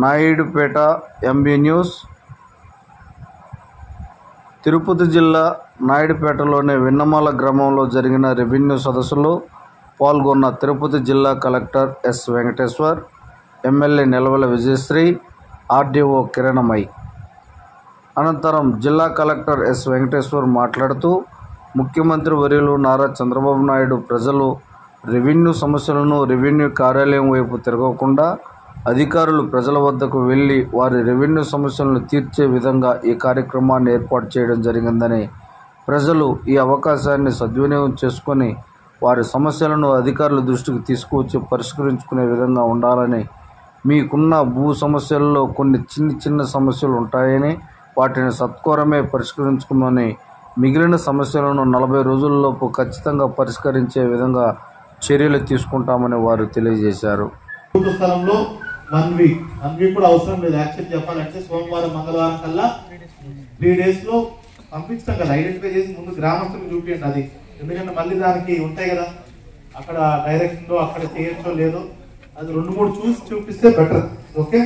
Naidupeta MB news. Tirupati జిల్లా నాయుడుపేటలోని విన్నమాల గ్రామంలో జరిగిన రెవెన్యూ సదస్సులో పాల్గొన్న తిరుపతి జిల్లా collector S Venkateshwar, MLA Nilavala Vijayasri, RDO Kiranmai. అనంతరం జిల్లా కలెక్టర్ ఎస్ వెంకటేశ్వర్ మాట్లాడుతూ, ముఖ్యమంత్రి వర్యులు నారా చంద్రబాబు నాయుడు ప్రజలు రెవెన్యూ సమస్యలను రెవెన్యూ కార్యాలయం వైపు తిరగకుండా అధికారులు ప్రజల వద్దకు వెళ్లి వారి రెవెన్యూ సమస్యలను తీర్చే విధంగా ఈ కార్యక్రమాన్ని ఏర్పాటు చేయడం జరిగిందని, ప్రజలు ఈ అవకాశాన్ని సద్వినియోగం చేసుకొని వారి సమస్యలను అధికారుల దృష్టికి తీసుకువచ్చి పరిష్కరించుకునే విధంగా ఉండాలని, మీకున్న భూ సమస్యల్లో కొన్ని చిన్న సమస్యలు ఉంటాయని వాటిని సత్వరమే పరిష్కరించుకోమని, మిగిలిన సమస్యలను 40 రోజుల్లోపు ఖచ్చితంగా పరిష్కరించే విధంగా చర్యలు తీసుకుంటామని వారు తెలియజేశారు. స్థలంలో 1 వీక్ కూడా అవసరం లేదు. యాక్చువల్లీ చెప్పాలంటే సోమవారం మంగళవారం కల్లా 3 days లో పంపించడం కదా, ఐడెంటిఫై చేసి ముందు గ్రామస్తులకు చూపించండి. అది ఎందుకంటే మళ్ళీ దానికి ఉంటాయి కదా, అక్కడ డైరెక్షన్ లో అక్కడ చేయొచ్చో లేదో అది 2-3 చూసి చూపిస్తే బెటర్. ఓకే,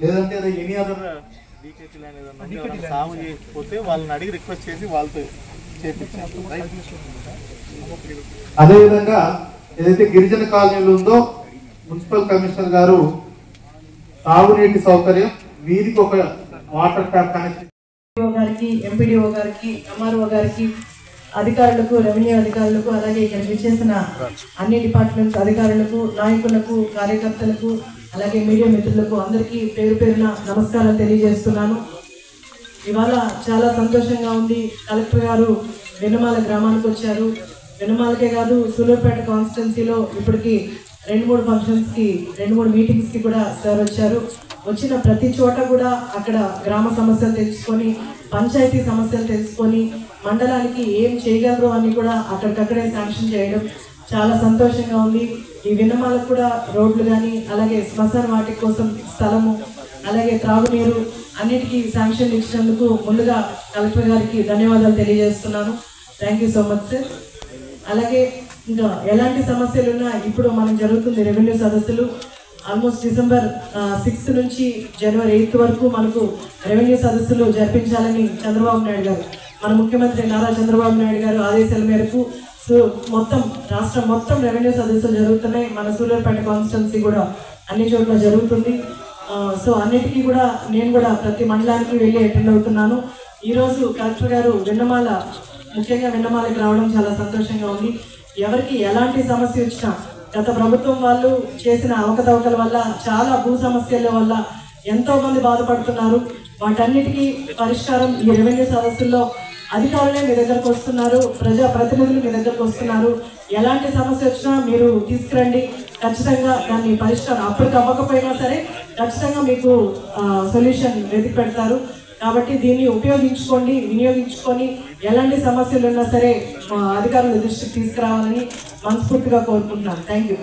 లేదంటే అది ఎనీ అదర్ సాగు చేయకపోతే వాళ్ళని అడిగి రిక్వెస్ట్ చేసి వాళ్ళతో చేపించారు. అదేవిధంగా ఏదైతే గిరిజన కాలనీలు ఉందో మున్సిపల్ కమిషనర్ గారు తాగునీటి సౌకర్యం, వీరికి ఒక వాటర్ ట్యాప్ కనెక్షన్ గారికి, ఎంపీడీఓ గారికి, ఎంఆర్ఓ గారికి, అధికారులకు, రెవెన్యూ అధికారులకు, అలాగే ఇక్కడ విచ్చేసిన అన్ని డిపార్ట్మెంట్స్ అధికారులకు, నాయకులకు, కార్యకర్తలకు, అలాగే మీడియా మిత్రులకు అందరికీ పేరు పేరున నమస్కారం తెలియజేస్తున్నాను. ఇవాళ చాలా సంతోషంగా ఉంది. కలెక్టర్ గారు విన్నమాల గ్రామానికి వచ్చారు. విన్నమాలకే కాదు, సూలూరుపేట కాన్స్టిట్యున్సీలో ఇప్పటికి 2-3 ఫంక్షన్స్కి, 2-3 మీటింగ్స్కి కూడా సార్ వచ్చారు. వచ్చిన ప్రతి చోట కూడా అక్కడ గ్రామ సమస్యలు తెలుసుకొని, పంచాయతీ సమస్యలు తెలుసుకొని, మండలానికి ఏం చేయగలరు అని కూడా అక్కడికక్కడే శాంక్షన్ చేయడం చాలా సంతోషంగా ఉంది. ఈ విన్నమాలకు కూడా రోడ్లు కానీ, అలాగే శ్మశాన వాటి కోసం స్థలము, అలాగే త్రాగునీరు అన్నిటికీ శాంక్షన్ ఇచ్చినందుకు ముందుగా కలెక్టర్ గారికి ధన్యవాదాలు తెలియజేస్తున్నాను. Thank you so much sir. అలాగే ఇంకా ఎలాంటి సమస్యలున్నా ఇప్పుడు మనం జరుగుతుంది రెవెన్యూ సదస్సులు. ఆల్మోస్ట్ డిసెంబర్ 6th నుంచి జనవరి 8th వరకు మనకు రెవెన్యూ సదస్సులు జరిపించాలని చంద్రబాబు నాయుడు గారు, మన ముఖ్యమంత్రి నారా చంద్రబాబు నాయుడు గారు ఆదేశాల మేరకు రాష్ట్రం మొత్తం రెవెన్యూ సదస్సులు జరుగుతున్నాయి. మన సూలూరుపేట కాన్స్టిట్యున్సీ కూడా అన్ని చోట్ల జరుగుతుంది. సో అన్నిటికీ కూడా నేను కూడా ప్రతి మండలానికి వెళ్ళి అటెండ్ అవుతున్నాను. ఈరోజు కలెక్టర్ గారు ముఖ్యంగా విన్నమాలకి రావడం చాలా సంతోషంగా ఉంది. ఎవరికి ఎలాంటి సమస్య వచ్చినా, గత ప్రభుత్వం వాళ్ళు చేసిన అవకతవకల వల్ల, చాలా భూ సమస్యల వల్ల ఎంతో మంది బాధపడుతున్నారు. వాటన్నిటికీ పరిష్కారం ఈ రెవెన్యూ సదస్సుల్లో అధికారులే మీ దగ్గరకు వస్తున్నారు, ప్రజాప్రతినిధులు మీ దగ్గరకు వస్తున్నారు. ఎలాంటి సమస్య వచ్చినా మీరు తీసుకురండి, ఖచ్చితంగా దాన్ని పరిష్కారం అప్పటికి అవ్వకపోయినా సరే ఖచ్చితంగా మీకు సొల్యూషన్ వెతికి పెడతారు. కాబట్టి దీన్ని ఉపయోగించుకోండి, వినియోగించుకొని ఎలాంటి సమస్యలు ఉన్నా సరే అధికారుల దృష్టికి తీసుకురావాలని మనస్ఫూర్తిగా కోరుకుంటున్నాను. Thank you.